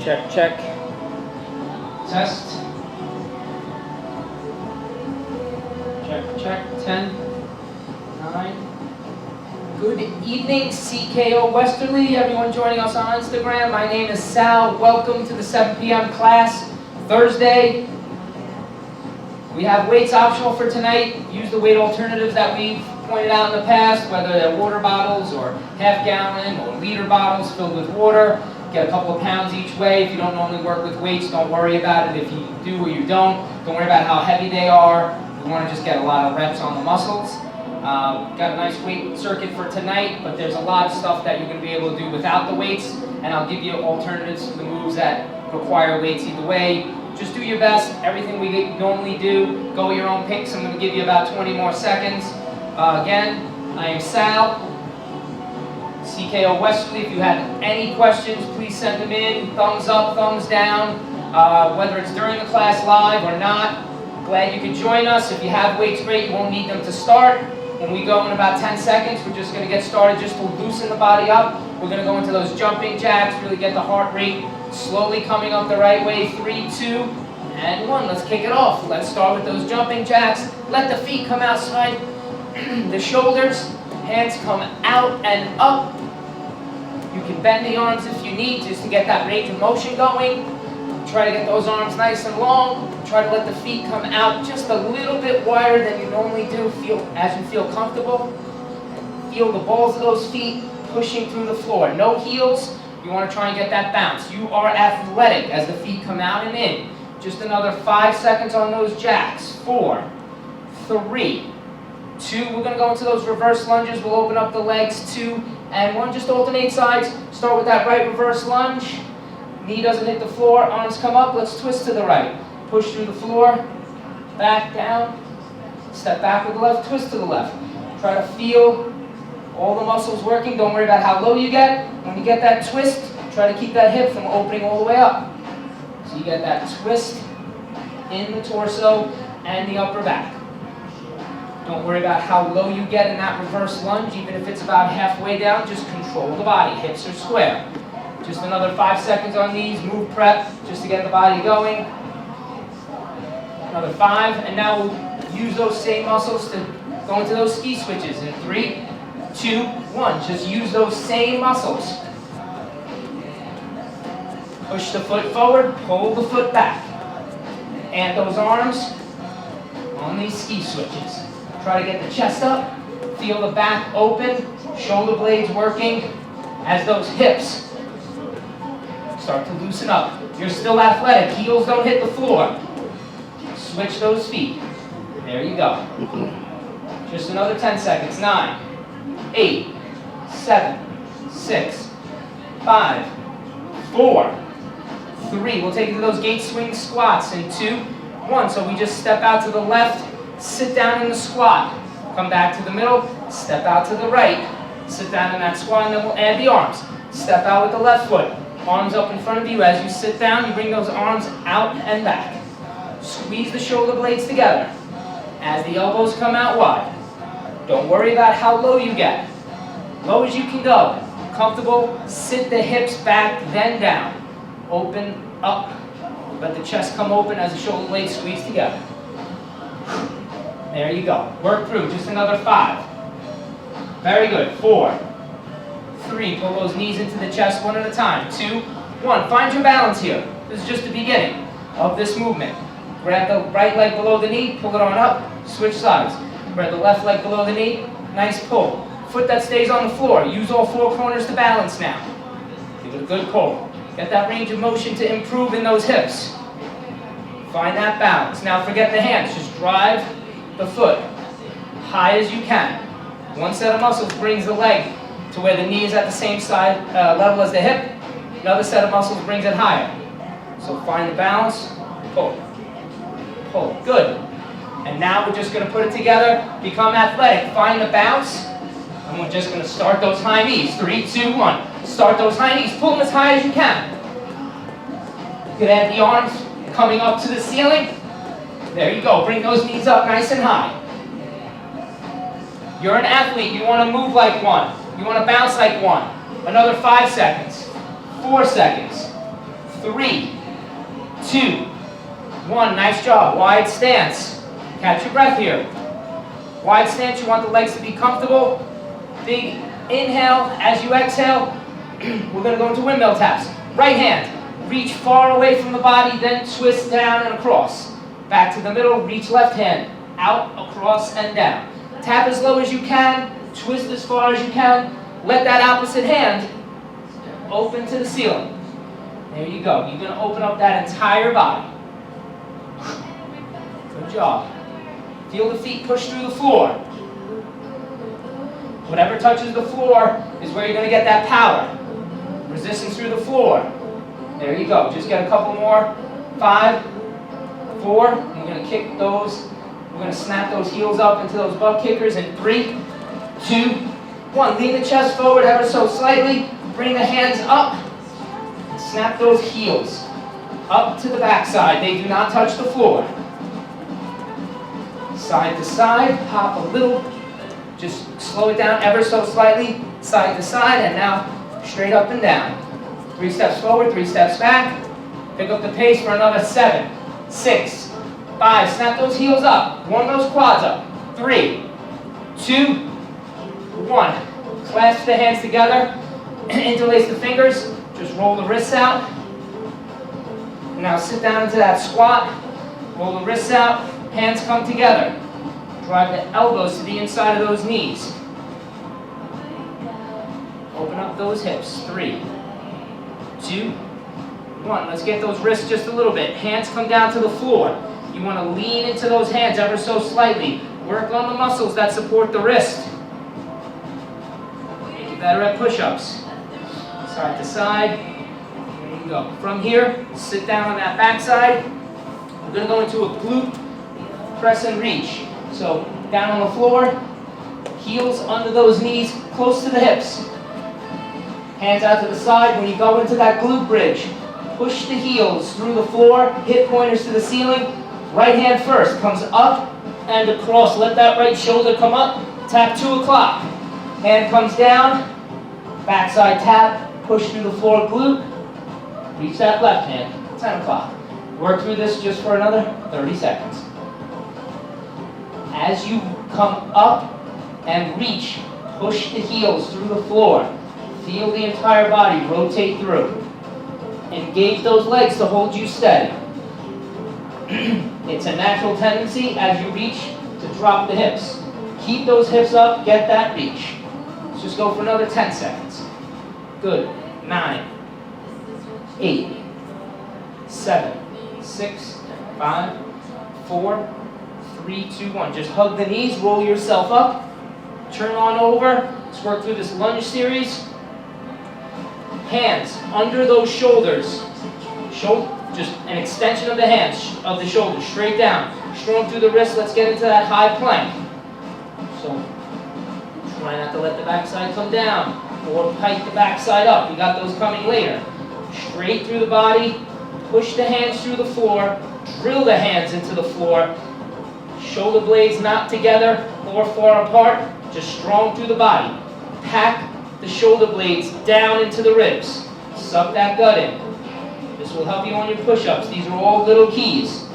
Check, check. Test. Check, check. 10, 9. Good evening, CKO Westerly. Everyone joining us on Instagram. My name is Sal. Welcome to the 7 p.m. class. Thursday. We have weights optional for tonight. Use the weight alternatives that we've pointed out in the past, whether they're water bottles or half-gallon or liter bottles filled with water. Get a couple of pounds each way. If you don't normally work with weights, don't worry about it. If you do or you don't worry about how heavy they are. We want to just get a lot of reps on the muscles. Got a nice weight circuit for tonight, but there's a lot of stuff that you're going to be able to do without the weights, and I'll give you alternatives to the moves that require weights either way. Just do your best. Everything we normally do, go at your own pace. I'm going to give you about 20 more seconds. Again, I am Sal, CKO Westerly. If you have any questions, please send them in. Thumbs up, thumbs down, whether it's during the class live or not. Glad you could join us. If you have weights, great. You won't need them to start. When we go in about 10 seconds, we're just going to get started just to loosen the body up. We're going to go into those jumping jacks, really get the heart rate slowly coming up the right way. 3, 2, and 1. Let's kick it off. Let's start with those jumping jacks. Let the feet come outside the shoulders. Hands come out and up. You can bend the arms if you need, just to get that range of motion going. Try to get those arms nice and long. Try to let the feet come out just a little bit wider than you normally do. As you feel comfortable. Feel the balls of those feet pushing through the floor. No heels. You want to try and get that bounce. You are athletic as the feet come out and in. Just another 5 seconds on those jacks. 4, 3, 2. We're going to go into those reverse lunges. We'll open up the legs. 2 and 1. Just alternate sides. Start with that right reverse lunge. Knee doesn't hit the floor. Arms come up. Let's twist to the right. Push through the floor. Back down. Step back with the left. Twist to the left. Try to feel all the muscles working. Don't worry about how low you get. When you get that twist, try to keep that hip from opening all the way up. So you get that twist in the torso and the upper back. Don't worry about how low you get in that reverse lunge. Even if it's about halfway down, just control the body. Hips are square. Just another 5 seconds on these. Move prep just to get the body going. Another 5. And now we'll use those same muscles to go into those ski switches in 3, 2, 1. Just use those same muscles. Push the foot forward, pull the foot back. And those arms on these ski switches. Try to get the chest up, feel the back open, shoulder blades working as those hips start to loosen up. You're still athletic, heels don't hit the floor. Switch those feet. There you go. Just another 10 seconds. 9, 8, 7, 6, 5, 4, 3. We'll take it to those gate swing squats in 2, 1. So we just step out to the left, sit down in the squat. Come back to the middle, step out to the right. Sit down in that squat, and then we'll add the arms. Step out with the left foot. Arms up in front of you. As you sit down, you bring those arms out and back. Squeeze the shoulder blades together. As the elbows come out wide. Don't worry about how low you get. Low as you can go. Comfortable, sit the hips back, then down. Open, up. Let the chest come open as the shoulder blades squeeze together. There you go. Work through. Just another 5. Very good. 4, 3. Pull those knees into the chest one at a time. 2, 1. Find your balance here. This is just the beginning of this movement. Grab the right leg below the knee, pull it on up, switch sides. Grab the left leg below the knee, nice pull. Foot that stays on the floor. Use all 4 corners to balance now. Give it a good pull. Get that range of motion to improve in those hips. Find that balance. Now forget the hands. Just drive the foot high as you can. One set of muscles brings the leg to where the knee is at the same side level as the hip. Another set of muscles brings it higher. So find the balance. Pull. Pull. Good. And now we're just going to put it together. Become athletic. Find the bounce. And we're just going to start those high knees. 3, 2, 1. Start those high knees. Pull them as high as you can. You can add the arms coming up to the ceiling. There you go. Bring those knees up nice and high. You're an athlete. You want to move like one. You want to bounce like one. Another 5 seconds. 4 seconds. 3, 2, 1. Nice job. Wide stance. Catch your breath here. Wide stance, you want the legs to be comfortable. Big inhale. As you exhale, we're going to go into windmill taps. Right hand, reach far away from the body, then twist down and across. Back to the middle, reach left hand, out, across, and down. Tap as low as you can, twist as far as you can. Let that opposite hand open to the ceiling. There you go. You're going to open up that entire body. Good job. Feel the feet push through the floor. Whatever touches the floor is where you're going to get that power. Resistance through the floor. There you go. Just get a couple more. 5, 4. You're going to kick those. We're going to snap those heels up into those butt kickers in 3, 2, 1. Lean the chest forward ever so slightly. Bring the hands up. Snap those heels up to the backside. They do not touch the floor. Side to side. Hop a little. Just slow it down ever so slightly. Side to side. And now straight up and down. 3 steps forward, 3 steps back. Pick up the pace for another 7, 6, 5. Snap those heels up. Warm those quads up. 3, 2, 1. Clasp the hands together. Interlace the fingers. Just roll the wrists out. Now sit down into that squat. Roll the wrists out. Hands come together. Drive the elbows to the inside of those knees. Open up those hips. 3, 2, 1. Let's get those wrists just a little bit. Hands come down to the floor. You want to lean into those hands ever so slightly. Work on the muscles that support the wrist. Make it better at push-ups. Side to side. There you go. From here, sit down on that backside. We're going to go into a glute press and reach. So down on the floor, heels under those knees, close to the hips. Hands out to the side. When you go into that glute bridge, push the heels through the floor, hip pointers to the ceiling. Right hand first, comes up and across. Let that right shoulder come up. Tap 2 o'clock. Hand comes down, backside tap, push through the floor glute. Reach that left hand, 10 o'clock. Work through this just for another 30 seconds. As you come up and reach, push the heels through the floor. Feel the entire body rotate through. Engage those legs to hold you steady. It's a natural tendency as you reach to drop the hips. Keep those hips up, get that reach. Let's just go for another 10 seconds. Good. 9, 8, 7, 6, 5, 4, 3, 2, 1. Just hug the knees, roll yourself up, turn on over. Let's work through this lunge series. Hands under those shoulders. Just an extension of the hands, of the shoulders, straight down. Strong through the wrist. Let's get into that high plank. So try not to let the backside come down or pike the backside up. We got those coming later. Straight through the body. Push the hands through the floor. Drill the hands into the floor. Shoulder blades not together or far apart. Just strong through the body. Pack the shoulder blades down into the ribs. Suck that gut in. This will help you on your push-ups. These are all little keys.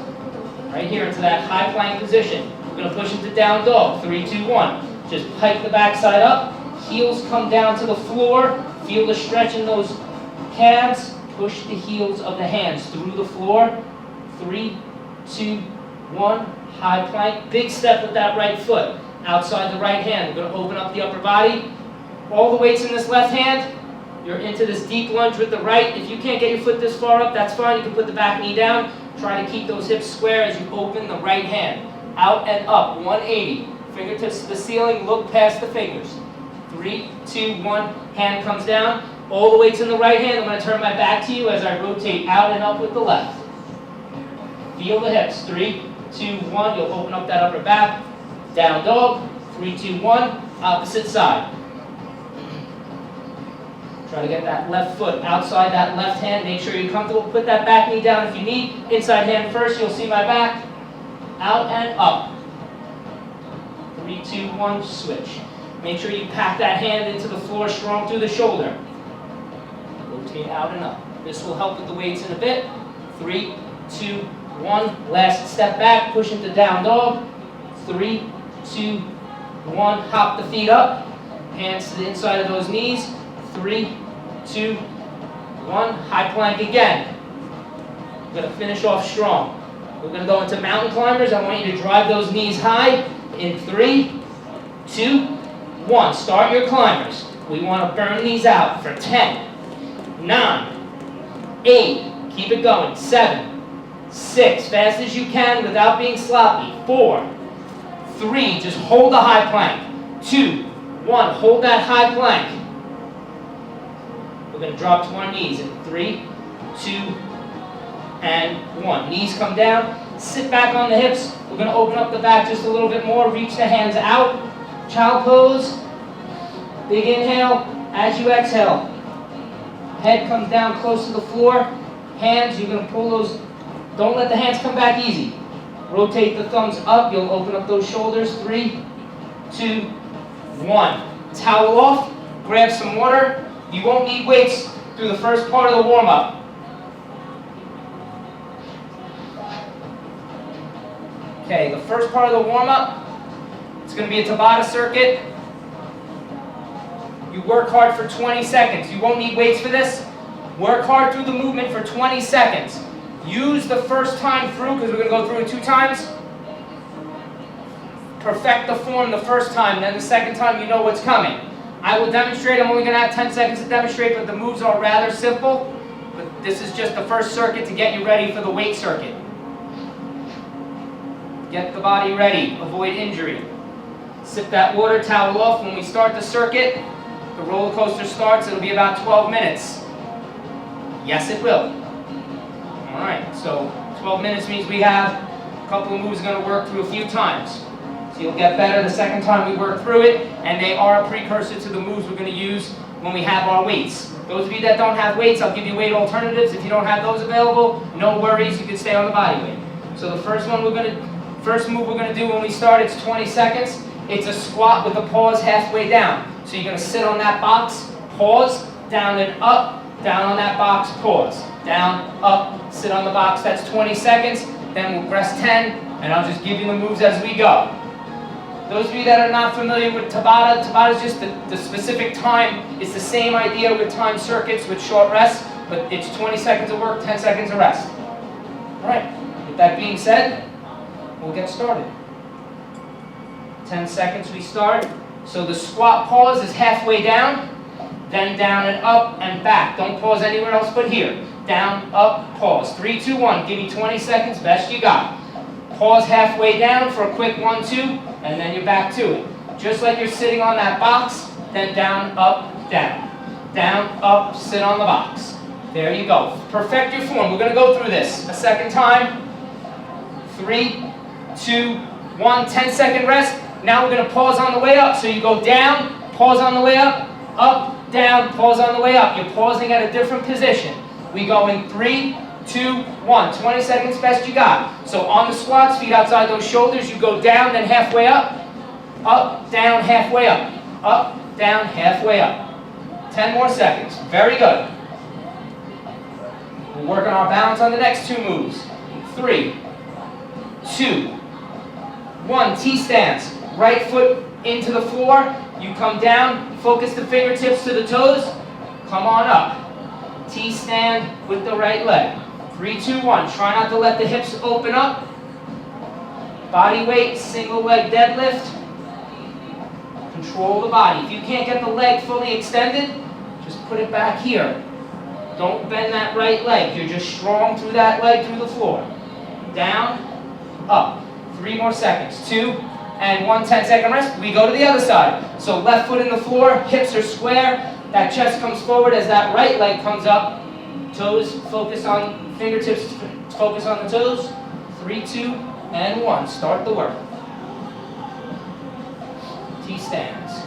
Right here into that high plank position. We're going to push into down dog. 3, 2, 1. Just pike the backside up. Heels come down to the floor. Feel the stretch in those calves. Push the heels of the hands through the floor. 3, 2, 1. High plank. Big step with that right foot. Outside the right hand. We're going to open up the upper body. All the weights in this left hand. You're into this deep lunge with the right. If you can't get your foot this far up, that's fine. You can put the back knee down. Try to keep those hips square as you open the right hand. Out and up. 180. Fingertips to the ceiling. Look past the fingers. 3, 2, 1. Hand comes down. All the weights in the right hand. I'm going to turn my back to you as I rotate out and up with the left. Feel the hips. 3, 2, 1. You'll open up that upper back. Down dog. 3, 2, 1. Opposite side. Try to get that left foot outside that left hand. Make sure you're comfortable. Put that back knee down if you need. Inside hand first. You'll see my back. Out and up. 3, 2, 1. Switch. Make sure you pack that hand into the floor strong through the shoulder. rotate out and up. This will help with the weights in a bit. 3, 2, 1. Last step back, push into down dog. 3, 2, 1. Hop the feet up. Hands to the inside of those knees. 3, 2, 1. High plank again. We're going to finish off strong. We're going to go into mountain climbers. I want you to drive those knees high in 3, 2, 1. Start your climbers. We want to burn these out for 10, 9, 8. Keep it going. 7, 6. Fast as you can without being sloppy. 4, 3. Just hold the high plank. 2, 1. Hold that high plank. We're going to drop to our knees in 3, 2, and 1. Knees come down. Sit back on the hips. We're going to open up the back just a little bit more. Reach the hands out. Child pose. Big inhale. As you exhale, head comes down close to the floor. Hands, you're going to pull those. Don't let the hands come back easy. Rotate the thumbs up. You'll open up those shoulders. 3, 2, 1. Towel off. Grab some water. You won't need weights through the first part of the warm-up. Okay, the first part of the warm-up, it's going to be a Tabata circuit. You work hard for 20 seconds. You won't need weights for this. Work hard through the movement for 20 seconds. Use the first time through, because we're going to go through it 2 times. Perfect the form the first time, then the second time you know what's coming. I will demonstrate. I'm only going to have 10 seconds to demonstrate, but the moves are rather simple. But this is just the first circuit to get you ready for the weight circuit. Get the body ready. Avoid injury. Sip that water, towel off. When we start the circuit, the roller coaster starts. It'll be about 12 minutes. Yes, it will. All right, so 12 minutes means we have a couple of moves we're going to work through a few times. So you'll get better the second time we work through it, and they are a precursor to the moves we're going to use when we have our weights. Those of you that don't have weights, I'll give you weight alternatives. If you don't have those available, no worries, you can stay on the body weight. So the first move we're going to do when we start, it's 20 seconds. It's a squat with a pause halfway down. So you're going to sit on that box, pause, down and up, down on that box, pause, down, up, sit on the box. That's 20 seconds. Then we'll press 10, and I'll just give you the moves as we go. Those of you that are not familiar with Tabata, Tabata is just the specific time. It's the same idea with time circuits with short rests, but it's 20 seconds of work, 10 seconds of rest. All right, with that being said, we'll get started. 10 seconds we start. So the squat pause is halfway down, then down and up and back. Don't pause anywhere else but here. Down, up, pause. 3, 2, 1. Give me 20 seconds, best you got. Pause halfway down for a quick 1, 2, and then you're back to it. Just like you're sitting on that box, then down, up, down. Down, up, sit on the box. There you go. Perfect your form. We're going to go through this a second time. 3, 2, 1. 10-second rest. Now we're going to pause on the way up. So you go down, pause on the way up, down, pause on the way up. You're pausing at a different position. We go in 3, 2, 1. 20 seconds, best you got. So on the squats, feet outside those shoulders, you go down, then halfway up, down, halfway up, down, halfway up. 10 more seconds. Very good. We'll work on our balance on the next 2 moves. 3, 2, 1. T-stance. Right foot into the floor. You come down, focus the fingertips to the toes. Come on up. T-stand with the right leg. 3, 2, 1. Try not to let the hips open up. Body weight, single leg deadlift. Control the body. If you can't get the leg fully extended, just put it back here. Don't bend that right leg. You're just strong through that leg, through the floor. Down, up. 3 more seconds. 2 and 1. 10-second rest. We go to the other side. So left foot in the floor, hips are square. That chest comes forward as that right leg comes up. Toes focus on, fingertips focus on the toes. 3, 2, and 1. Start the work. T-stands.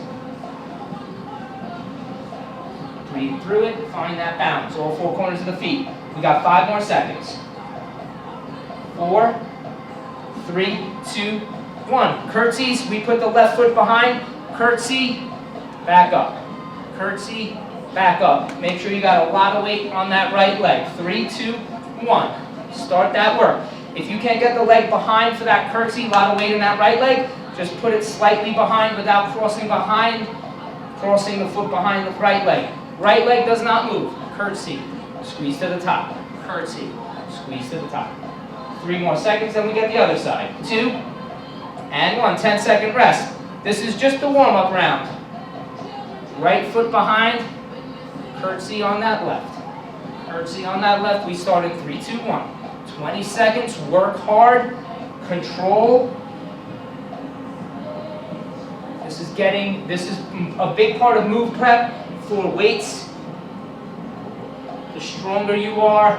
Breathe through it, find that balance. All 4 corners of the feet. We got 5 more seconds. 4, 3, 2, 1. Curtsies, we put the left foot behind. Curtsy, back up. Curtsy, back up. Make sure you got a lot of weight on that right leg. 3, 2, 1. Start that work. If you can't get the leg behind for that curtsy, a lot of weight in that right leg, just put it slightly behind without crossing the foot behind the right leg. Right leg does not move. Curtsy, squeeze to the top. Curtsy, squeeze to the top. 3 more seconds, then we get the other side. 2 and 1. 10-second rest. This is just a warm-up round. Right foot behind, curtsy on that left. Curtsy on that left. We start in 3, 2, 1. 20 seconds, work hard, control. This is a big part of move prep for weights. The stronger you are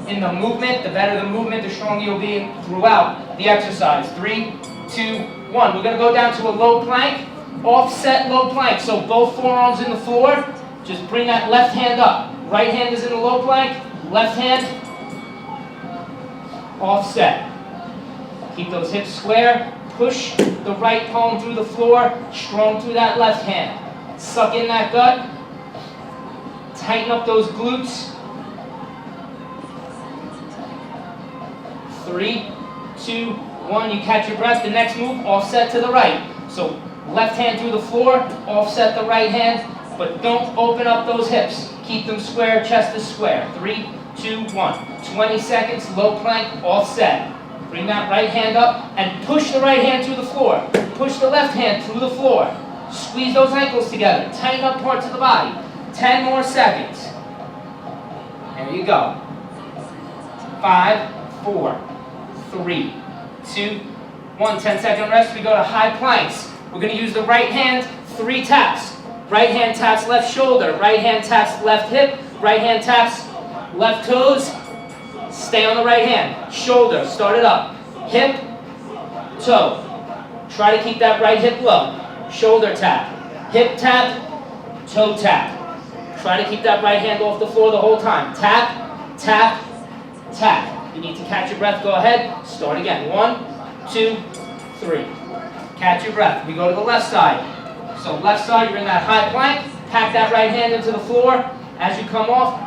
in the movement, the better the movement, the stronger you'll be throughout the exercise. 3, 2, 1. We're going to go down to a low plank, offset low plank. So both forearms in the floor. Just bring that left hand up. Right hand is in the low plank, left hand offset. Keep those hips square. Push the right palm through the floor, strong through that left hand. Suck in that gut. Tighten up those glutes. 3, 2, 1. You catch your breath. The next move, offset to the right. So left hand through the floor, offset the right hand, but don't open up those hips. Keep them square, chest is square. 3, 2, 1. 20 seconds, low plank, offset. Bring that right hand up and push the right hand through the floor. Push the left hand through the floor. Squeeze those ankles together. Tighten up parts of the body. 10 more seconds. There you go. 5, 4, 3, 2, 1. 10-second rest. We go to high planks. We're going to use the right hand, 3 taps. Right hand taps left shoulder. Right hand taps left hip. Right hand taps left toes. Stay on the right hand. Shoulder, start it up. Hip, toe. Try to keep that right hip low. Shoulder tap. Hip tap, toe tap. Try to keep that right hand off the floor the whole time. Tap, tap, tap. You need to catch your breath, go ahead. Start again. 1, 2, 3. Catch your breath. We go to the left side. So left side, you're in that high plank. Pack that right hand into the floor. As you come off,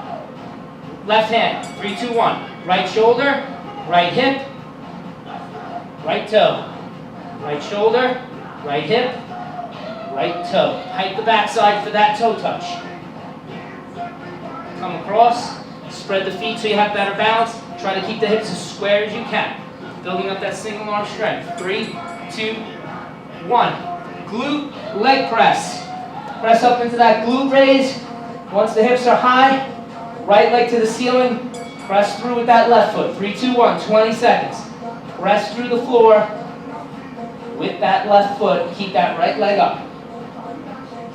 left hand. 3, 2, 1. Right shoulder, right hip, right toe. Right shoulder, right hip, right toe. Hike the backside for that toe touch. Come across, spread the feet so you have better balance. Try to keep the hips as square as you can. Building up that single arm strength. 3, 2, 1. Glute, leg press. Press up into that glute raise. Once the hips are high, right leg to the ceiling. Press through with that left foot. 3, 2, 1. 20 seconds. Press through the floor with that left foot. Keep that right leg up.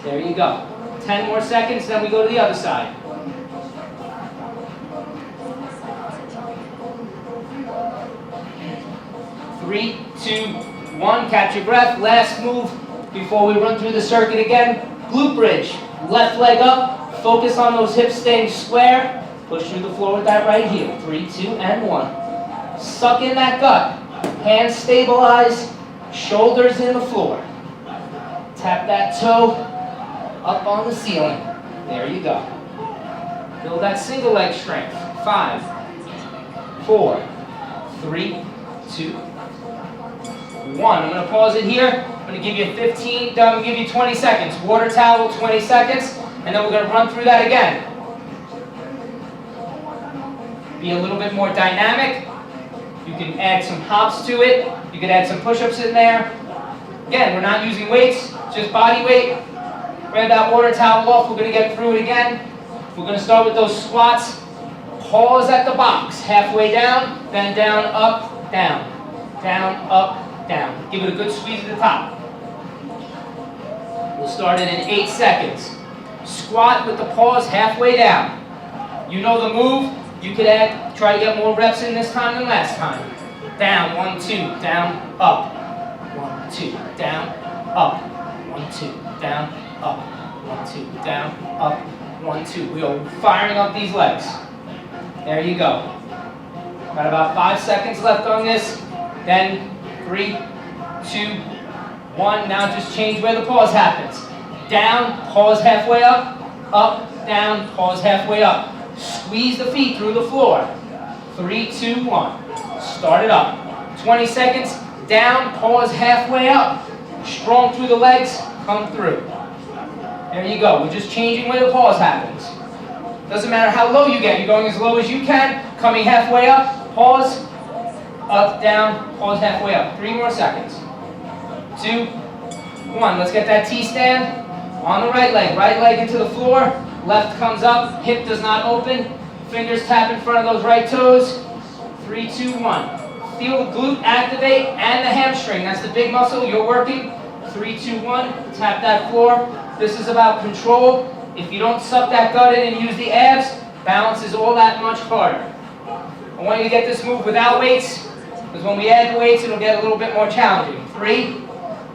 There you go. 10 more seconds, then we go to the other side. 3, 2, 1. Catch your breath. Last move before we run through the circuit again. Glute bridge. Left leg up. Focus on those hips staying square. Push through the floor with that right heel. 3, 2, and 1. Suck in that gut. Hands stabilize. Shoulders in the floor. Tap that toe up on the ceiling. There you go. Build that single leg strength. 5, 4, 3, 2, 1. I'm going to pause it here. I'm going to give you 15, I'm going to give you 20 seconds. Water towel, 20 seconds. And then we're going to run through that again. Be a little bit more dynamic. You can add some hops to it. You can add some push-ups in there. Again, we're not using weights, just body weight. Grab that water towel off. We're going to get through it again. We're going to start with those squats. Pause at the box. Halfway down, then down, up, down. Down, up, down. Give it a good squeeze at the top. We'll start it in 8 seconds. Squat with the pause halfway down. You know the move. You could try to get more reps in this time than last time. Down, 1, 2, down, up. 1, 2, down, up. 1, 2, down, up. 1, 2, down, up. 1, 2. We are firing up these legs. There you go. Got about 5 seconds left on this. Then 3, 2, 1. Now just change where the pause happens. Down, pause halfway up. up, down, pause halfway up. Squeeze the feet through the floor. 3, 2, 1. Start it up. 20 seconds, down, pause halfway up. Strong through the legs, come through. There you go. We're just changing where the pause happens. Doesn't matter how low you get. You're going as low as you can. Coming halfway up, pause, up, down, pause halfway up. 3 more seconds. 2, 1. Let's get that T-stand. On the right leg into the floor. Left comes up, hip does not open. Fingers tap in front of those right toes. 3, 2, 1. Feel the glute activate and the hamstring. That's the big muscle you're working. 3, 2, 1. Tap that floor. This is about control. If you don't suck that gut in and use the abs, balance is all that much harder. I want you to get this move without weights, because when we add the weights, it'll get a little bit more challenging. 3,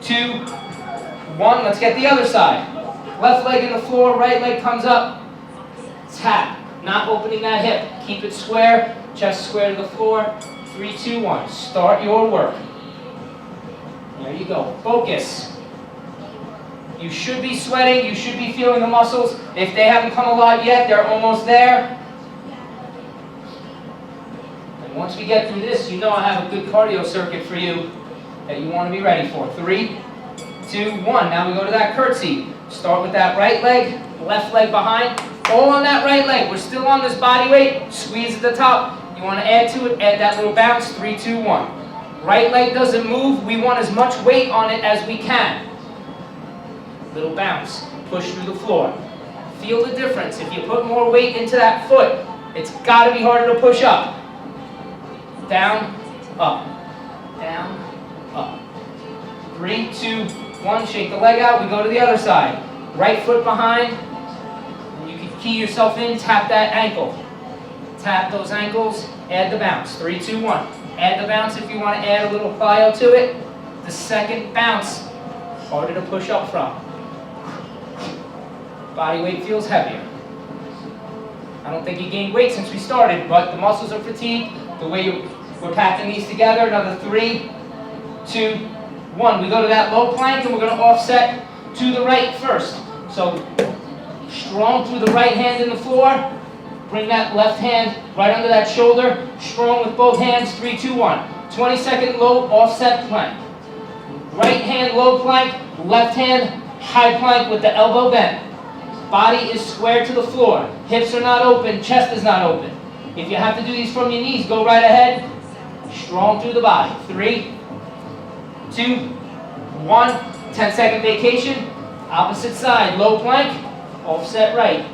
2, 1. Let's get the other side. Left leg in the floor, right leg comes up. Tap. Not opening that hip. Keep it square, chest square to the floor. 3, 2, 1. Start your work. There you go. Focus. You should be sweating. You should be feeling the muscles. If they haven't come alive yet, they're almost there. And once we get through this, you know I have a good cardio circuit for you that you want to be ready for. 3, 2, 1. Now we go to that curtsy. Start with that right leg, left leg behind. All on that right leg. We're still on this body weight. Squeeze at the top. You want to add to it, add that little bounce. 3, 2, 1. Right leg doesn't move. We want as much weight on it as we can. Little bounce. Push through the floor. Feel the difference. If you put more weight into that foot, it's got to be harder to push up. Down, up. Down, up. 3, 2, 1. Shake the leg out. We go to the other side. Right foot behind. You can key yourself in. Tap that ankle. Tap those ankles. Add the bounce. 3, 2, 1. Add the bounce if you want to add a little plyo to it. The second bounce. Harder to push up from. Body weight feels heavier. I don't think you gained weight since we started, but the muscles are fatigued. The way we're packing these together. Another 3, 2, 1. We go to that low plank and we're going to offset to the right first. So strong through the right hand in the floor. Bring that left hand right under that shoulder. Strong with both hands. 3, 2, 1. 20-second low offset plank. Right hand low plank. Left hand high plank with the elbow bent. Body is square to the floor. Hips are not open. Chest is not open. If you have to do these from your knees, go right ahead. Strong through the body. 3, 2, 1. 10-second vacation. Opposite side. Low plank. Offset right.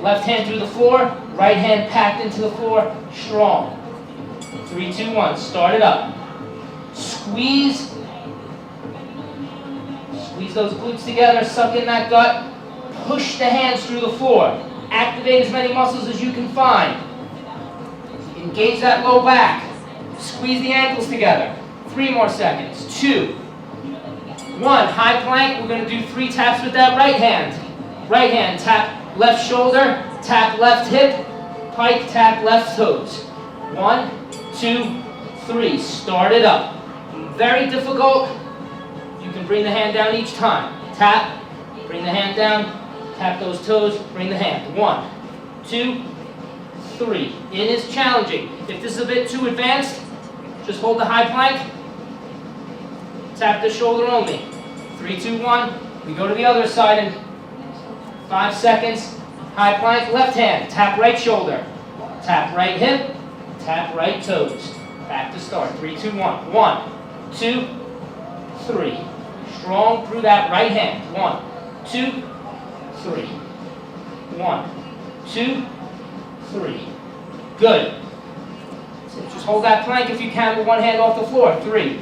Left hand through the floor. Right hand packed into the floor. Strong. 3, 2, 1. Start it up. Squeeze. Squeeze those glutes together. Suck in that gut. Push the hands through the floor. Activate as many muscles as you can find. Engage that low back. Squeeze the ankles together. 3 more seconds. 2, 1. High plank. We're going to do 3 taps with that right hand. Right hand, tap left shoulder, tap left hip, pike, tap left toes. 1, 2, 3. Start it up. Very difficult. You can bring the hand down each time. Tap, bring the hand down, tap those toes, bring the hand. 1, 2, 3. It is challenging. If this is a bit too advanced, just hold the high plank. Tap the shoulder only. 3, 2, 1. We go to the other side in 5 seconds. High plank, left hand. Tap right shoulder. Tap right hip. Tap right toes. Back to start. 3, 2, 1. 1, 2, 3. Strong through that right hand. 1, 2, 3. 1, 2, 3. Good. So just hold that plank if you can with one hand off the floor. 3,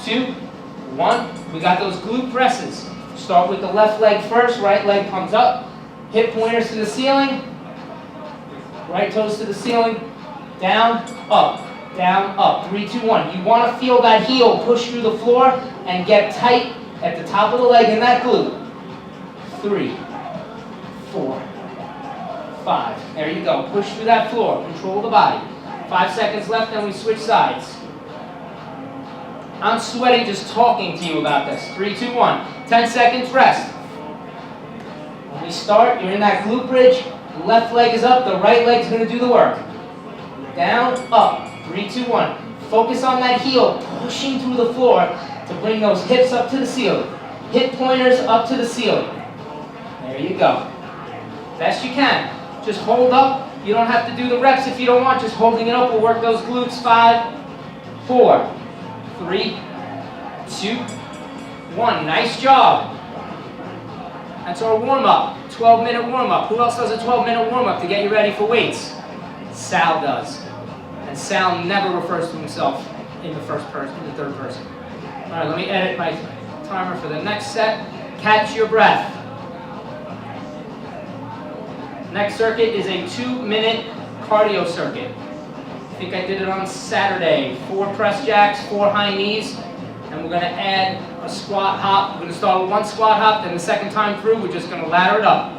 2, 1. We got those glute presses. Start with the left leg first. Right leg comes up. Hip pointers to the ceiling. Right toes to the ceiling. Down, up. Down, up. 3, 2, 1. You want to feel that heel push through the floor and get tight at the top of the leg in that glute. 3, 4, 5. There you go. Push through that floor. Control the body. 5 seconds left, then we switch sides. I'm sweating just talking to you about this. 3, 2, 1. 10 seconds rest. We start, you're in that glute bridge, left leg is up, the right leg's gonna do the work. Down, up, 3, 2, 1. Focus on that heel, pushing through the floor to bring those hips up to the ceiling. Hip pointers up to the ceiling. There you go. Best you can. Just hold up. You don't have to do the reps if you don't want. Just holding it up will work those glutes. 5, 4, 3, 2, 1. Nice job. That's our warm-up. 12-minute warm-up. Who else does a 12-minute warm-up to get you ready for weights? Sal does. And Sal never refers to himself in the first person, in the third person. All right, let me edit my timer for the next set. Catch your breath. Next circuit is a 2-minute cardio circuit. I think I did it on Saturday. 4 press jacks, 4 high knees, and we're gonna add a squat hop. We're gonna start with 1 squat hop, then the second time through, we're just gonna ladder it up.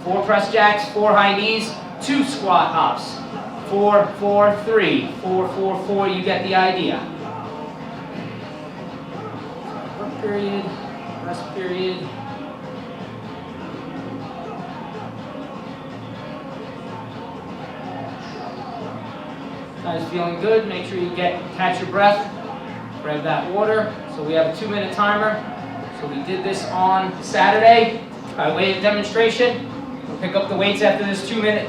4 press jacks, 4 high knees, 2 squat hops. 4, 4, 3, 4, 4, 4, you get the idea. Work period, rest period. Guys feeling good? Make sure you catch your breath. Grab that water. So we have a 2-minute timer. So we did this on Saturday by way of demonstration. We'll pick up the weights after this 2-minute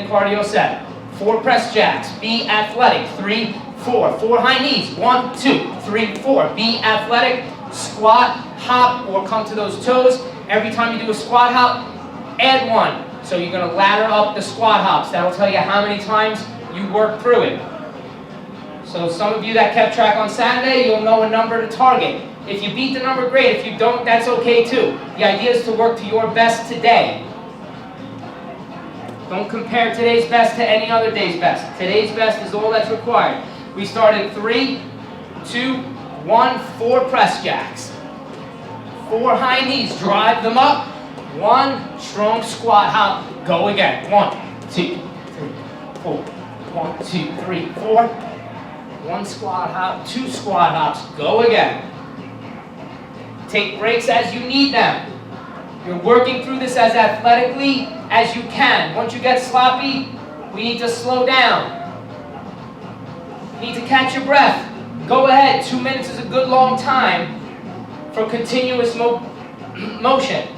cardio set. 4 press jacks. Be athletic. 3, 4. 4 high knees. 1, 2, 3, 4. Be athletic. Squat, hop, or come to those toes. Every time you do a squat hop, add 1. So you're going to ladder up the squat hops. That'll tell you how many times you work through it. So some of you that kept track on Saturday, you'll know a number to target. If you beat the number, great. If you don't, that's okay too. The idea is to work to your best today. Don't compare today's best to any other day's best. Today's best is all that's required. We start in 3, 2, 1, 4 press jacks. 4 high knees, drive them up. 1 strong squat hop, go again. 1, 2, 3, 4. 1, 2, 3, 4. 1 squat hop, 2 squat hops, go again. Take breaks as you need them. You're working through this as athletically as you can. Once you get sloppy, we need to slow down. You need to catch your breath. Go ahead, 2 minutes is a good long time for continuous motion.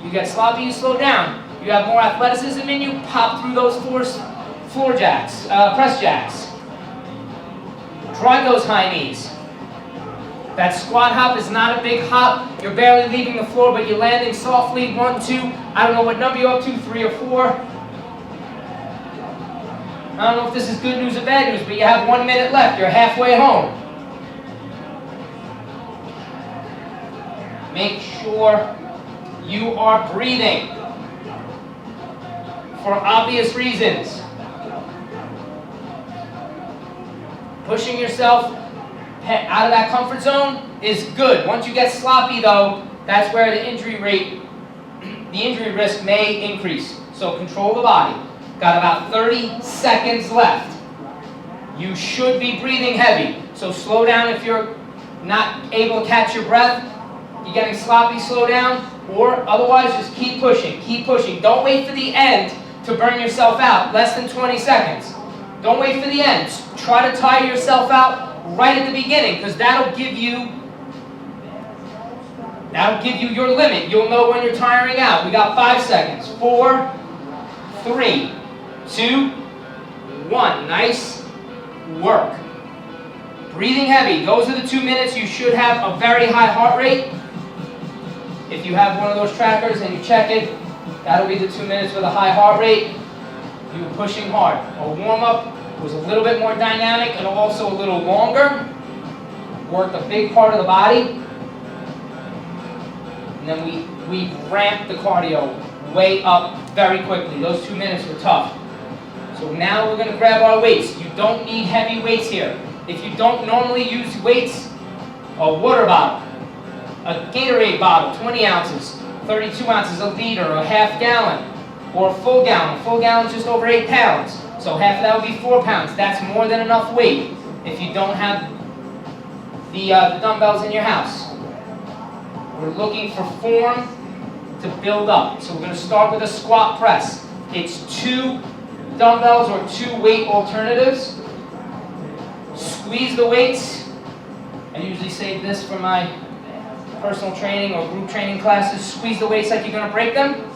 You get sloppy, you slow down. You have more athleticism in you, pop through those press jacks. Drive those high knees. That squat hop is not a big hop. You're barely leaving the floor, but you're landing softly. 1, 2. I don't know what number you're up to, 3 or 4. I don't know if this is good news or bad news, but you have 1 minute left. You're halfway home. Make sure you are breathing for obvious reasons. Pushing yourself out of that comfort zone is good. Once you get sloppy though, that's where the injury risk may increase. So control the body. Got about 30 seconds left. You should be breathing heavy. So slow down if you're not able to catch your breath. You're getting sloppy, slow down. Or otherwise, just keep pushing, keep pushing. Don't wait for the end to burn yourself out. Less than 20 seconds. Don't wait for the end. Try to tire yourself out right at the beginning, because that'll give you your limit. You'll know when you're tiring out. We got 5 seconds. 4, 3, 2, 1. Nice work. Breathing heavy. Those are the 2 minutes. You should have a very high heart rate. If you have one of those trackers and you check it, that'll be the 2 minutes with a high heart rate. You were pushing hard. A warm-up was a little bit more dynamic and also a little longer. Worked a big part of the body. And then we ramped the cardio way up very quickly. Those 2 minutes were tough. So now we're going to grab our weights. You don't need heavy weights here. If you don't normally use weights, a water bottle, a Gatorade bottle, 20 ounces, 32 ounces, a liter, a half gallon, or a full gallon. A full gallon is just over 8 pounds. So half of that would be 4 pounds. That's more than enough weight if you don't have the dumbbells in your house. We're looking for form to build up. So we're going to start with a squat press. It's 2 dumbbells or 2 weight alternatives. Squeeze the weights. I usually save this for my personal training or group training classes. Squeeze the weights like you're going to break them.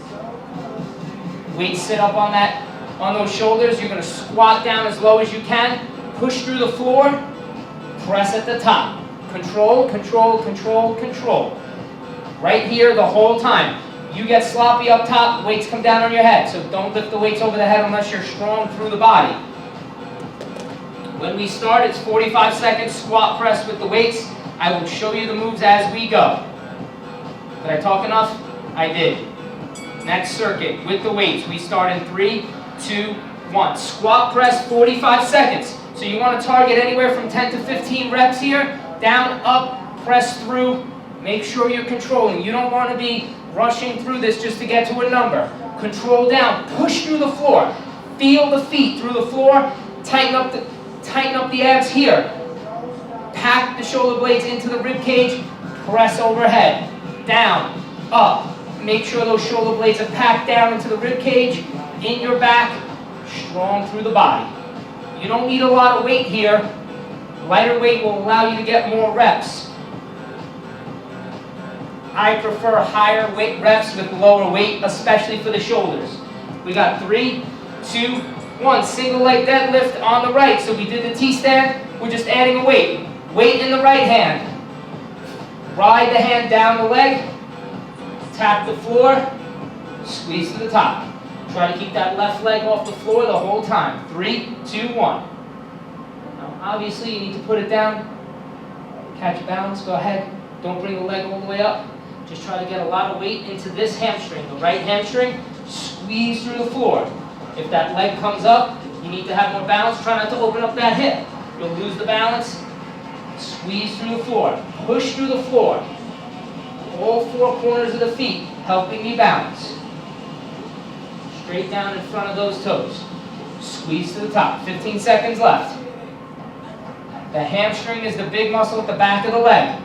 Weights sit up on those shoulders. You're going to squat down as low as you can. Push through the floor. Press at the top. Control, control, control, control. Right here the whole time. You get sloppy up top, weights come down on your head. So don't lift the weights over the head unless you're strong through the body. When we start, it's 45 seconds squat press with the weights. I will show you the moves as we go. Did I talk enough? I did. Next circuit with the weights. We start in 3, 2, 1. Squat press 45 seconds. So you want to target anywhere from 10 to 15 reps here. Down, up, press through. Make sure you're controlling. You don't want to be rushing through this just to get to a number. Control down. Push through the floor. Feel the feet through the floor. Tighten up the abs here. Pack the shoulder blades into the rib cage. Press overhead. Down, up. Make sure those shoulder blades are packed down into the rib cage. In your back. Strong through the body. You don't need a lot of weight here. Lighter weight will allow you to get more reps. I prefer higher weight reps with lower weight, especially for the shoulders. We got 3, 2, 1. Single leg deadlift on the right. So we did the T-stand. We're just adding a weight. Weight in the right hand. Ride the hand down the leg. Tap the floor. Squeeze to the top. Try to keep that left leg off the floor the whole time. 3, 2, 1. Now, obviously, you need to put it down. Catch balance. Go ahead. Don't bring the leg all the way up. Just try to get a lot of weight into this hamstring. The right hamstring, squeeze through the floor. If that leg comes up, you need to have more balance. Try not to open up that hip. You'll lose the balance. Squeeze through the floor. Push through the floor. All 4 corners of the feet helping me balance. Straight down in front of those toes. Squeeze to the top. 15 seconds left. The hamstring is the big muscle at the back of the leg.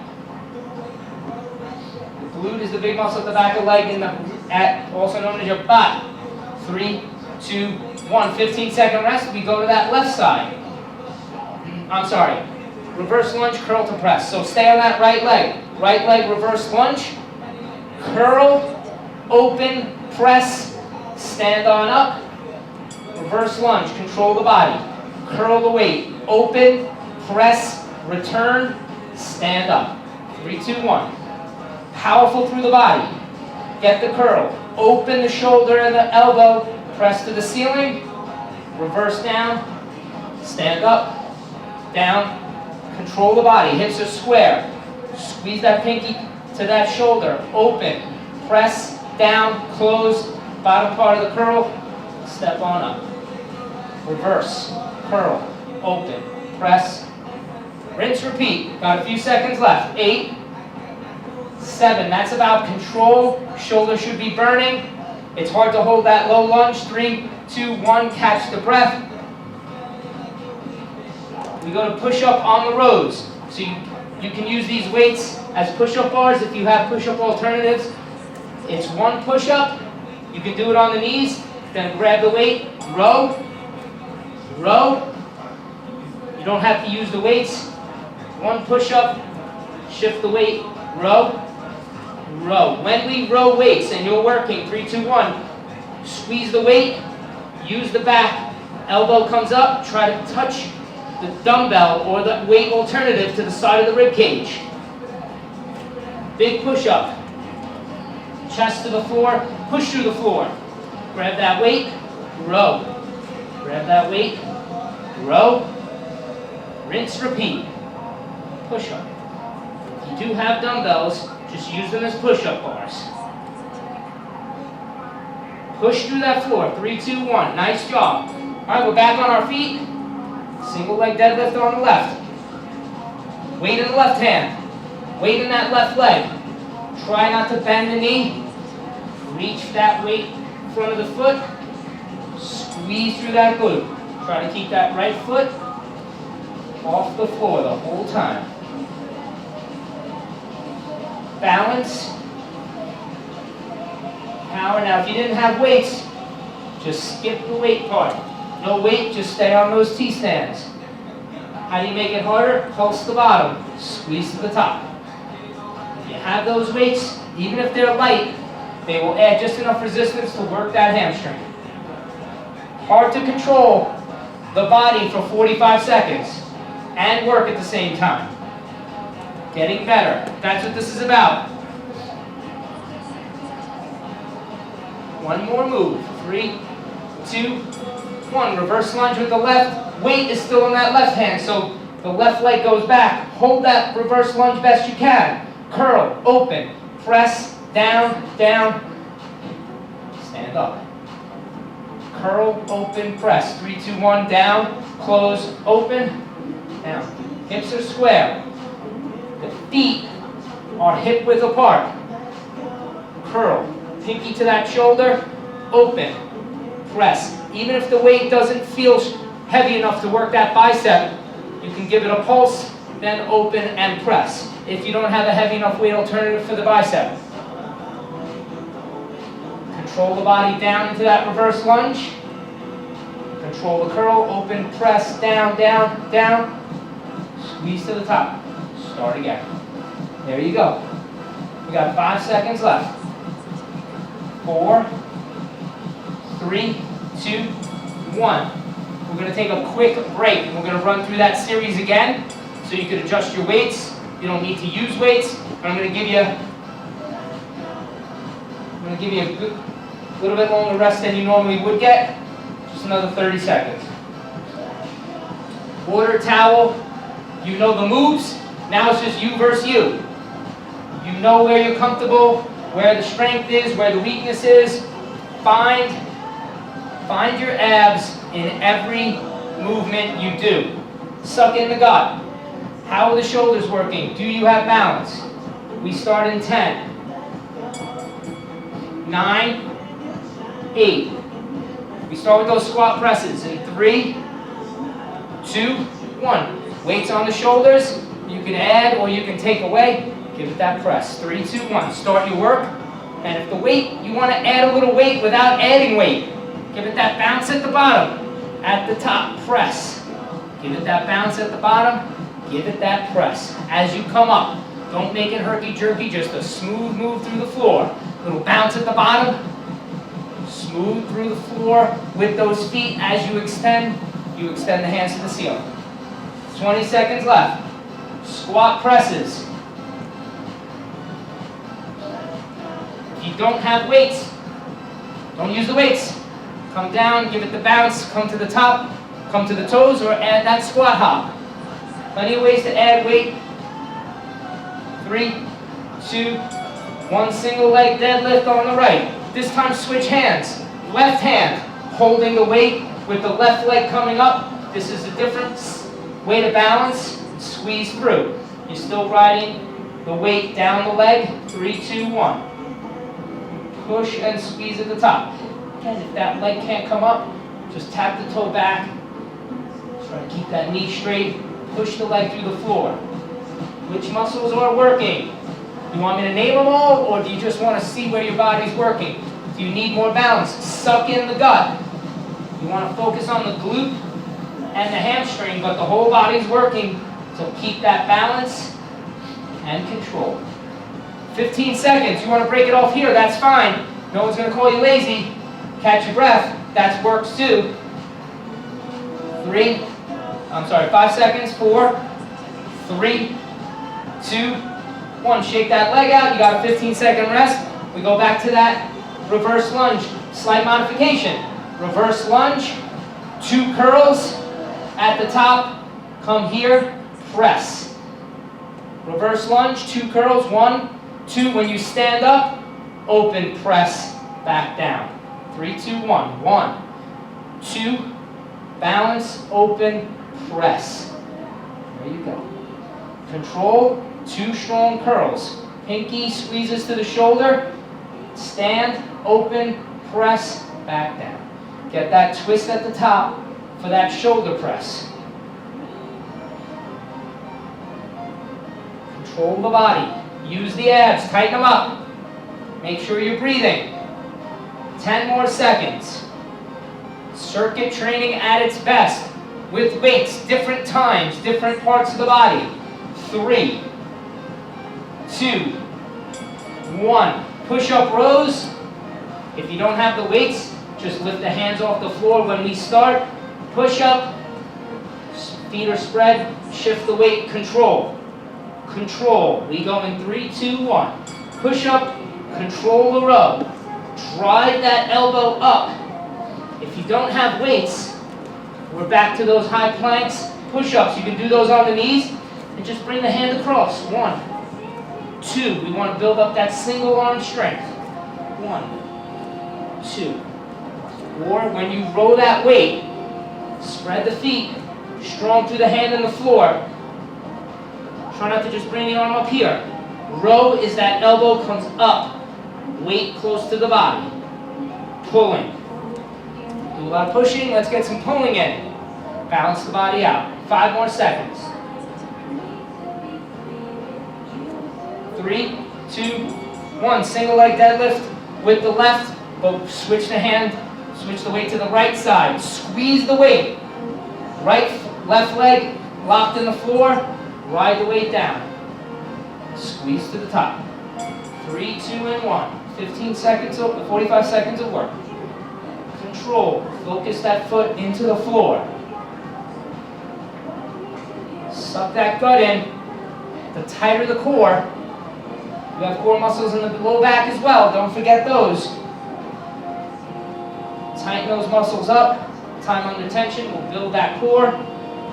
Glute is the big muscle at the back of the leg, also known as your butt. 3, 2, 1. 15-second rest. We go to that left side. I'm sorry. Reverse lunge, curl to press. So stay on that right leg. Right leg, reverse lunge. Curl, open, press, stand on up. Reverse lunge, control the body. Curl the weight. Open, press, return, stand up. 3, 2, 1. Powerful through the body. Get the curl. Open the shoulder and the elbow. Press to the ceiling. Reverse down. Stand up. Down. Control the body. Hips are square. Squeeze that pinky to that shoulder. Open. Press. Down. Close. Bottom part of the curl. Step on up. Reverse. Curl. Open. Press. Rinse. Repeat. Got a few seconds left. 8. 7. That's about control. Shoulder should be burning. It's hard to hold that low lunge. 3, 2, 1. Catch the breath. We go to push-up on the rows. So you can use these weights as push-up bars if you have push-up alternatives. It's 1 push-up. You can do it on the knees. Then grab the weight. Row. Row. You don't have to use the weights. 1 push-up. Shift the weight. Row. Row. When we row weights and you're working, 3, 2, 1, squeeze the weight, use the back, elbow comes up, try to touch the dumbbell or the weight alternative to the side of the rib cage. Big push up. Chest to the floor, push through the floor. Grab that weight, row. Grab that weight, row. Rinse, repeat. Push up. If you do have dumbbells, just use them as push-up bars. Push through that floor. 3, 2, 1. Nice job. All right, we're back on our feet. Single leg deadlift on the left. Weight in the left hand. Weight in that left leg. Try not to bend the knee. Reach that weight in front of the foot. Squeeze through that glute. Try to keep that right foot off the floor the whole time. balance, power. Now if you didn't have weights, just skip the weight part. No weight, just stay on those T-stands. How do you make it harder? Pulse the bottom, squeeze to the top. If you have those weights, even if they're light, they will add just enough resistance to work that hamstring. Hard to control the body for 45 seconds and work at the same time. Getting better. That's what this is about. One more move. 3, 2, 1. Reverse lunge with the left. Weight is still in that left hand, so the left leg goes back. Hold that reverse lunge best you can. Curl, open, press, down, down. Stand up. Curl, open, press. 3, 2, 1, down, close, open, down. Hips are square. The feet are hip width apart. Curl, pinky to that shoulder, open, press. Even if the weight doesn't feel heavy enough to work that bicep, you can give it a pulse, then open and press. If you don't have a heavy enough weight alternative for the bicep. Control the body down into that reverse lunge. Control the curl, open, press, down, down, down. Squeeze to the top. Start again. There you go. We got 5 seconds left. 4, 3, 2, 1. We're going to take a quick break. We're going to run through that series again so you can adjust your weights. You don't need to use weights. I'm going to give you a little bit longer rest than you normally would get. Just another 30 seconds. Water, towel. You know the moves. Now it's just you versus you. You know where you're comfortable, where the strength is, where the weakness is. Find your abs in every movement you do. Suck in the gut. How are the shoulders working? Do you have balance? We start in 10, 9, 8. We start with those squat presses in 3, 2, 1. Weights on the shoulders. You can add or you can take away. Give it that press. 3, 2, 1. Start your work. And if the weight, you want to add a little weight without adding weight. Give it that bounce at the bottom. At the top, press. Give it that bounce at the bottom. Give it that press. As you come up, don't make it herky-jerky, just a smooth move through the floor. Little bounce at the bottom. Smooth through the floor with those feet. As you extend the hands to the ceiling. 20 seconds left. Squat presses. If you don't have weights, don't use the weights. Come down, give it the bounce, come to the top, come to the toes, or add that squat hop. Plenty of ways to add weight. 3, 2, 1. Single leg deadlift on the right. This time switch hands. Left hand holding the weight with the left leg coming up. This is a different way to balance. Squeeze through. You're still riding the weight down the leg. 3, 2, 1. Push and squeeze at the top. Again, if that leg can't come up, just tap the toe back. Try to keep that knee straight. Push the leg through the floor. Which muscles are working? You want me to name them all, or do you just want to see where your body's working? Do you need more balance? Suck in the gut. You want to focus on the glute and the hamstring, but the whole body's working. So keep that balance and control. 15 seconds. You want to break it off here, that's fine. No one's going to call you lazy. Catch your breath. That works too. 5 seconds. 4, 3, 2, 1. Shake that leg out. You got a 15-second rest. We go back to that reverse lunge. Slight modification. Reverse lunge. 2 curls at the top. Come here. Press. Reverse lunge. 2 curls. 1, 2. When you stand up, open, press, back down. 3, 2, 1. 1, 2. Balance, open, press. There you go. Control, 2 strong curls. Pinky squeezes to the shoulder. Stand, open, press, back down. Get that twist at the top for that shoulder press. Control the body. Use the abs, tighten them up. Make sure you're breathing. 10 more seconds. Circuit training at its best. With weights, different times, different parts of the body. 3, 2, 1. Push-up rows. If you don't have the weights, just lift the hands off the floor when we start. Push up, feet are spread, shift the weight, control. Control. We go in 3, 2, 1. Push up, control the row. Drive that elbow up. If you don't have weights, we're back to those high planks, push-ups. You can do those on the knees and just bring the hand across. 1, 2. We want to build up that single arm strength. 1, 2. Or when you row that weight, spread the feet, strong through the hand and the floor. Try not to just bring the arm up here. Row is that elbow comes up, weight close to the body. Pulling. Do a lot of pushing, let's get some pulling in. Balance the body out. 5 more seconds. 3, 2, 1. Single leg deadlift with the left, but switch the hand. Switch the weight to the right side. Squeeze the weight. Left leg locked in the floor. Ride the weight down. Squeeze to the top. 3, 2, and 1. 15 seconds, 45 seconds of work. Control. Focus that foot into the floor. Suck that gut in. The tighter the core. You have core muscles in the low back as well. Don't forget those. Tighten those muscles up. Time under tension will build that core.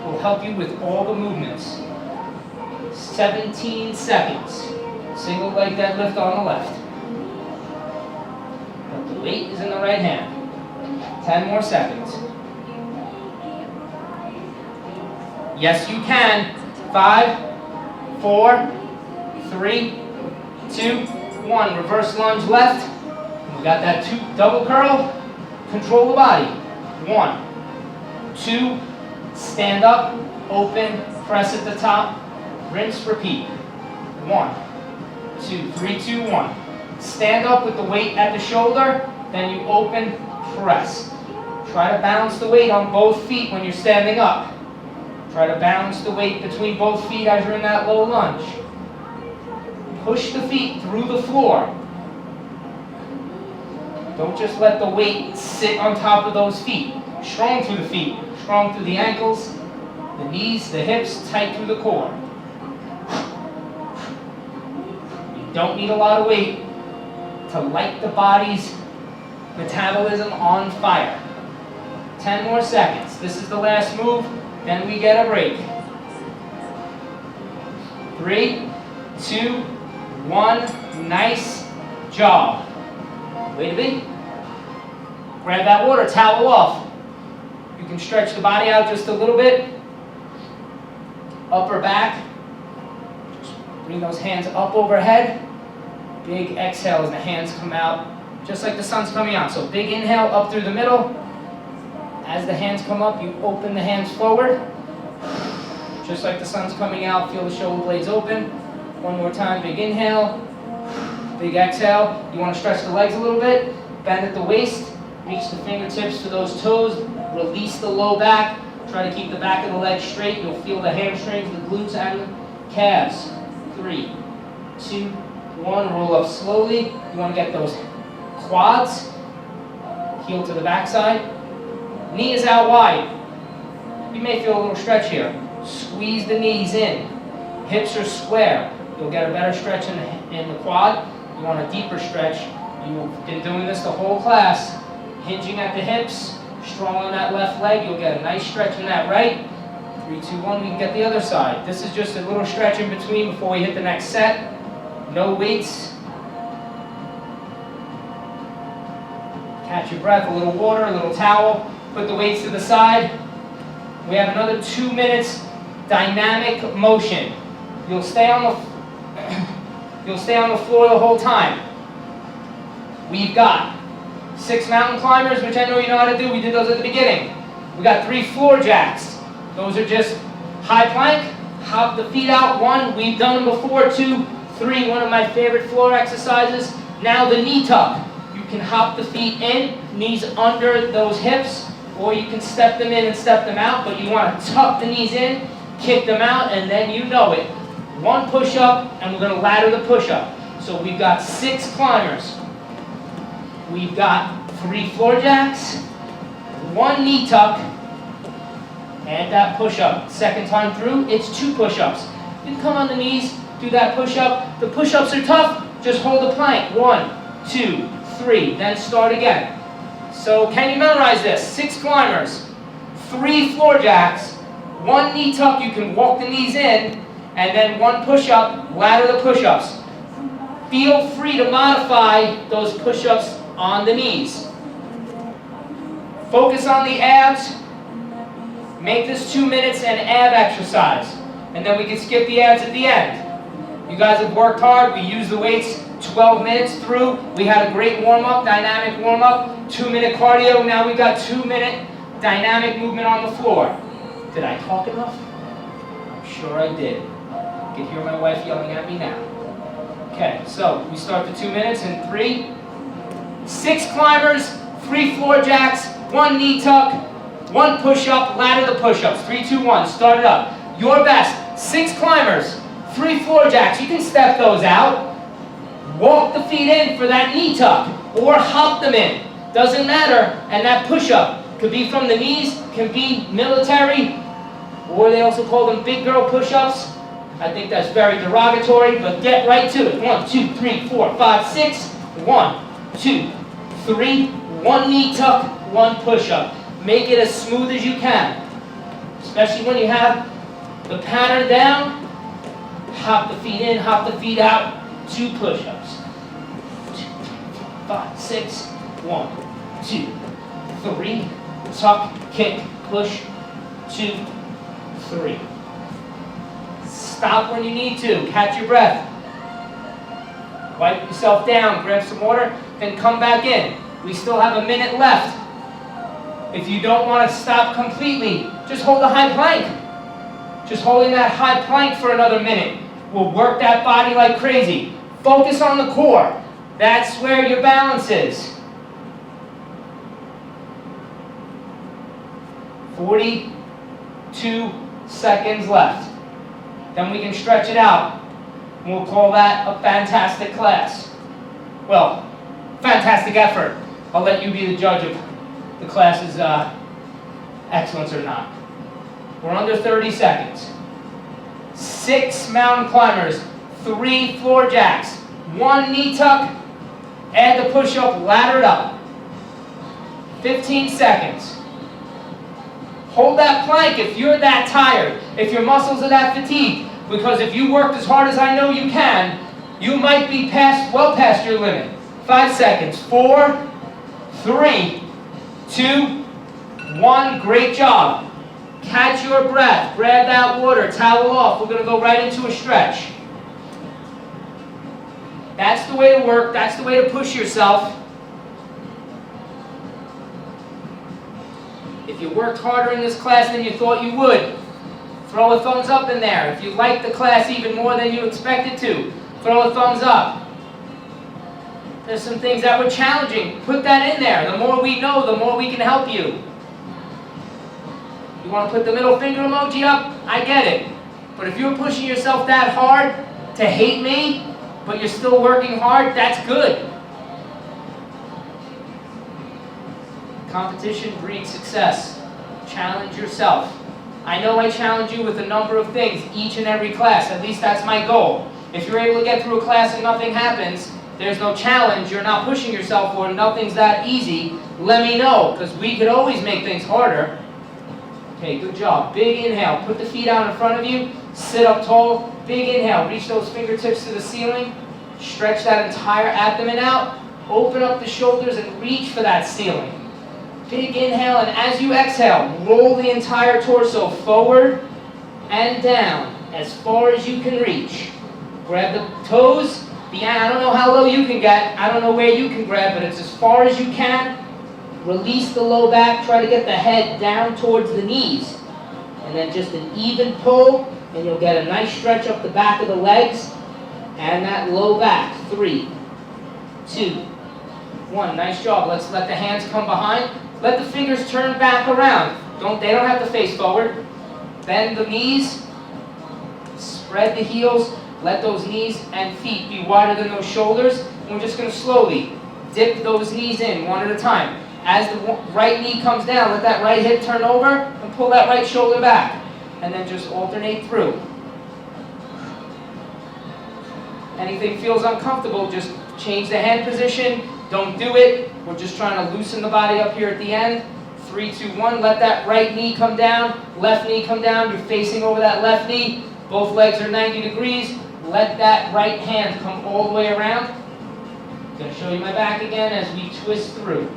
Will help you with all the movements. 17 seconds. Single leg deadlift on the left. But the weight is in the right hand. 10 more seconds. Yes, you can. 5, 4, 3, 2, 1. Reverse lunge left. We got that double curl. Control the body. 1, 2, stand up, open, press at the top, rinse, repeat. 1, 2, 3, 2, 1. Stand up with the weight at the shoulder, then you open, press. Try to balance the weight on both feet when you're standing up. Try to balance the weight between both feet as you're in that low lunge. Push the feet through the floor. Don't just let the weight sit on top of those feet. Strong through the feet, strong through the ankles, the knees, the hips, tight through the core. You don't need a lot of weight to light the body's metabolism on fire. 10 more seconds. This is the last move, then we get a break. 3, 2, 1. Nice job. Way to be. Grab that water, towel off. You can stretch the body out just a little bit. Upper back. Just bring those hands up overhead. Big exhale as the hands come out, just like the sun's coming out. So big inhale up through the middle. As the hands come up, you open the hands forward. Just like the sun's coming out, feel the shoulder blades open. One more time, big inhale. Big exhale. You want to stretch the legs a little bit. Bend at the waist. Reach the fingertips to those toes. Release the low back. Try to keep the back of the leg straight. You'll feel the hamstrings, the glutes, and the calves. 3, 2, 1. Roll up slowly. You want to get those quads. Heel to the backside. Knee is out wide. You may feel a little stretch here. Squeeze the knees in. Hips are square. You'll get a better stretch in the quad. You want a deeper stretch. You've been doing this the whole class. Hinging at the hips. Strong on that left leg. You'll get a nice stretch in that right. 3, 2, 1. We can get the other side. This is just a little stretch in between before we hit the next set. No weights. Catch your breath. A little water, a little towel. Put the weights to the side. We have another 2 minutes dynamic motion. You'll stay on the floor the whole time. We've got 6 mountain climbers, which I know you know how to do. We did those at the beginning. We got 3 floor jacks. Those are just high plank. Hop the feet out. 1. We've done them before. 2. 3, one of my favorite floor exercises. Now the knee tuck. You can hop the feet in, knees under those hips, or you can step them in and step them out, but you want to tuck the knees in, kick them out, and then you know it. 1 push-up, and we're going to ladder the push-up. So we've got 6 climbers. We've got 3 floor jacks, 1 knee tuck, and that push-up. Second time through, it's 2 push-ups. You can come on the knees, do that push-up. The push-ups are tough, just hold the plank. 1, 2, 3, then start again. So can you memorize this? 6 climbers, 3 floor jacks, 1 knee tuck, you can walk the knees in, and then 1 push-up, ladder the push-ups. Feel free to modify those push-ups on the knees. Focus on the abs. Make this 2 minutes an ab exercise. And then we can skip the abs at the end. You guys have worked hard. We used the weights 12 minutes through. We had a great warm-up, dynamic warm-up, 2-minute cardio. Now we got 2-minute dynamic movement on the floor. Did I talk enough? I'm sure I did. You can hear my wife yelling at me now. Okay, so we start the 2 minutes in 3. 6 climbers, 3 floor jacks, 1 knee tuck, 1 push-up, ladder the push-ups. 3, 2, 1, start it up. Your best. 6 climbers, 3 floor jacks. You can step those out. Walk the feet in for that knee tuck, or hop them in. Doesn't matter. And that push-up could be from the knees, can be military, or they also call them big girl push-ups. I think that's very derogatory, but get right to it. 1, 2, 3, 4, 5, 6. 1, 2, 3. 1 knee tuck, 1 push-up. Make it as smooth as you can. Especially when you have the pattern down. Hop the feet in, hop the feet out. 2 push-ups. 2, 5, 6. 1, 2, 3. Tuck, kick, push. 2, 3. Stop when you need to. Catch your breath. Wipe yourself down. Grab some water. Then come back in. We still have a minute left. If you don't want to stop completely, just hold a high plank. Just holding that high plank for another minute will work that body like crazy. Focus on the core. That's where your balance is. 42 seconds left. Then we can stretch it out. We'll call that a fantastic class. Well, fantastic effort. I'll let you be the judge of the class's excellence or not. We're under 30 seconds. 6 mountain climbers, 3 floor jacks, 1 knee tuck, add the push-up, ladder it up. 15 seconds. Hold that plank if you're that tired, if your muscles are that fatigued, because if you worked as hard as I know you can, you might be well past your limit. 5 seconds. 4, 3, 2, 1. Great job. Catch your breath. Grab that water. Towel off. We're going to go right into a stretch. That's the way to work. That's the way to push yourself. If you worked harder in this class than you thought you would, throw a thumbs up in there. If you liked the class even more than you expected to, throw a thumbs up. There's some things that were challenging. Put that in there. The more we know, the more we can help you. You want to put the middle finger emoji up? I get it. But if you're pushing yourself that hard to hate me, but you're still working hard, that's good. Competition breeds success. Challenge yourself. I know I challenge you with a number of things each and every class. At least that's my goal. If you're able to get through a class and nothing happens, there's no challenge, you're not pushing yourself, or nothing's that easy, let me know, because we could always make things harder. Okay, good job. Big inhale. Put the feet out in front of you. Sit up tall. Big inhale. Reach those fingertips to the ceiling. Stretch that entire abdomen out. Open up the shoulders and reach for that ceiling. Big inhale, and as you exhale, roll the entire torso forward and down as far as you can reach. Grab the toes. I don't know how low you can get. I don't know where you can grab, but it's as far as you can. Release the low back. Try to get the head down towards the knees. And then just an even pull, and you'll get a nice stretch up the back of the legs. And that low back. 3, 2, 1. Nice job. Let's let the hands come behind. Let the fingers turn back around. They don't have to face forward. Bend the knees. Spread the heels. Let those knees and feet be wider than those shoulders. And we're just going to slowly dip those knees in one at a time. As the right knee comes down, let that right hip turn over and pull that right shoulder back. And then just alternate through. Anything feels uncomfortable, just change the hand position. Don't do it. We're just trying to loosen the body up here at the end. 3, 2, 1. Let that right knee come down. Left knee come down. You're facing over that left knee. Both legs are 90 degrees. Let that right hand come all the way around. I'm going to show you my back again as we twist through.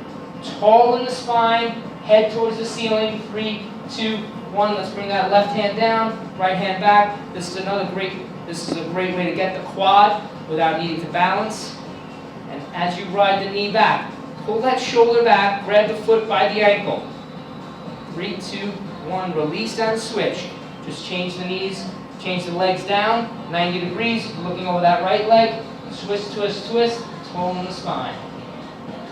Tall in the spine. Head towards the ceiling. 3, 2, 1. Let's bring that left hand down. Right hand back. This is a great way to get the quad without needing to balance. And as you ride the knee back, pull that shoulder back, grab the foot by the ankle. 3, 2, 1, release and switch. Just change the knees, change the legs down, 90 degrees, looking over that right leg. Twist, twist, twist, tall in the spine.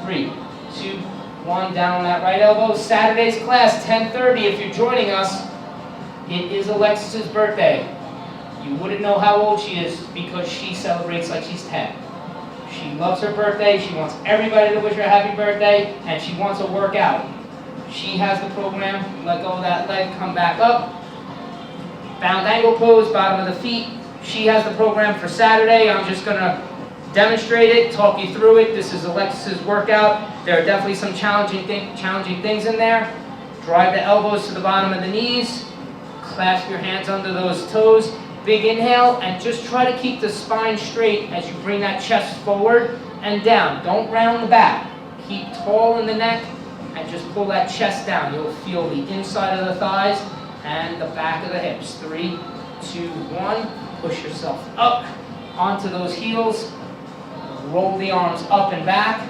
3, 2, 1, down on that right elbow. Saturday's class, 10:30. If you're joining us, it is Alexis's birthday. You wouldn't know how old she is because she celebrates like she's 10. She loves her birthday. She wants everybody to wish her a happy birthday, and she wants to work out. She has the program. Let go of that leg. Come back up. Bound angle pose, bottom of the feet. She has the program for Saturday. I'm just going to demonstrate it, talk you through it. This is Alexis's workout. There are definitely some challenging things in there. Drive the elbows to the bottom of the knees. Clasp your hands under those toes. Big inhale, and just try to keep the spine straight as you bring that chest forward and down. Don't round the back. Keep tall in the neck and just pull that chest down. You'll feel the inside of the thighs and the back of the hips. 3, 2, 1. Push yourself up onto those heels. Roll the arms up and back.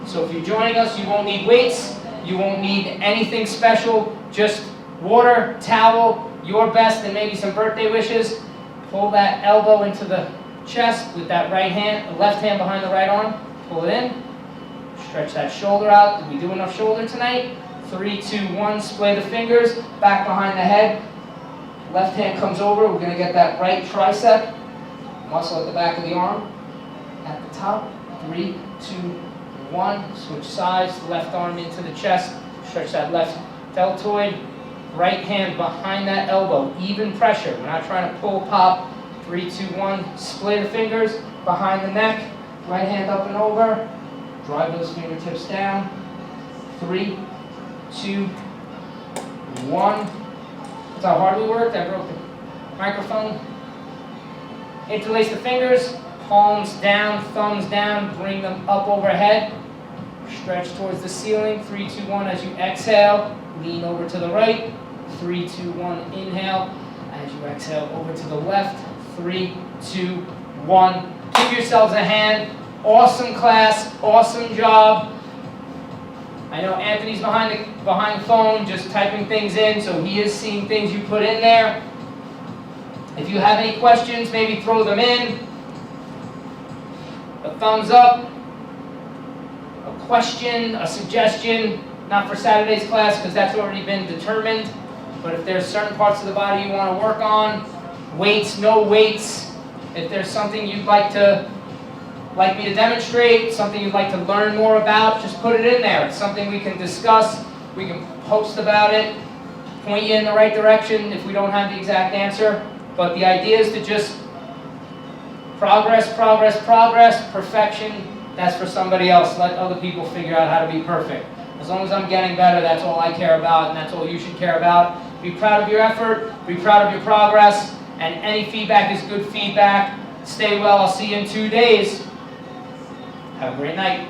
So if you're joining us, you won't need weights. You won't need anything special. Just water, towel, your best, and maybe some birthday wishes. Pull that elbow into the chest with that right hand, the left hand behind the right arm. Pull it in. Stretch that shoulder out. Did we do enough shoulder tonight? 3, 2, 1. Splay the fingers. Back behind the head. Left hand comes over. We're going to get that right tricep muscle at the back of the arm. At the top. 3, 2, 1. Switch sides. Left arm into the chest. Stretch that left deltoid. Right hand behind that elbow, even pressure. We're not trying to pull, pop. 3, 2, 1. Splay the fingers behind the neck. Right hand up and over. Drive those fingertips down. 3, 2, 1. That's how hard we worked. I broke the microphone. Interlace the fingers. Palms down, thumbs down. Bring them up overhead. Stretch towards the ceiling. 3, 2, 1. As you exhale, lean over to the right. 3, 2, 1, inhale. As you exhale, over to the left. 3, 2, 1. Give yourselves a hand. Awesome class, awesome job. I know Anthony's behind the phone, just typing things in, so he is seeing things you put in there. If you have any questions, maybe throw them in. A thumbs up, a question, a suggestion. Not for Saturday's class because that's already been determined. But if there's certain parts of the body you want to work on, weights, no weights, if there's something you'd like me to demonstrate, something you'd like to learn more about, just put it in there. It's something we can discuss, we can post about it, point you in the right direction if we don't have the exact answer. But the idea is to just progress, progress, progress. Perfection, that's for somebody else. Let other people figure out how to be perfect. As long as I'm getting better, that's all I care about, and that's all you should care about. Be proud of your effort, be proud of your progress, and any feedback is good feedback. Stay well, I'll see you in 2 days. Have a great night.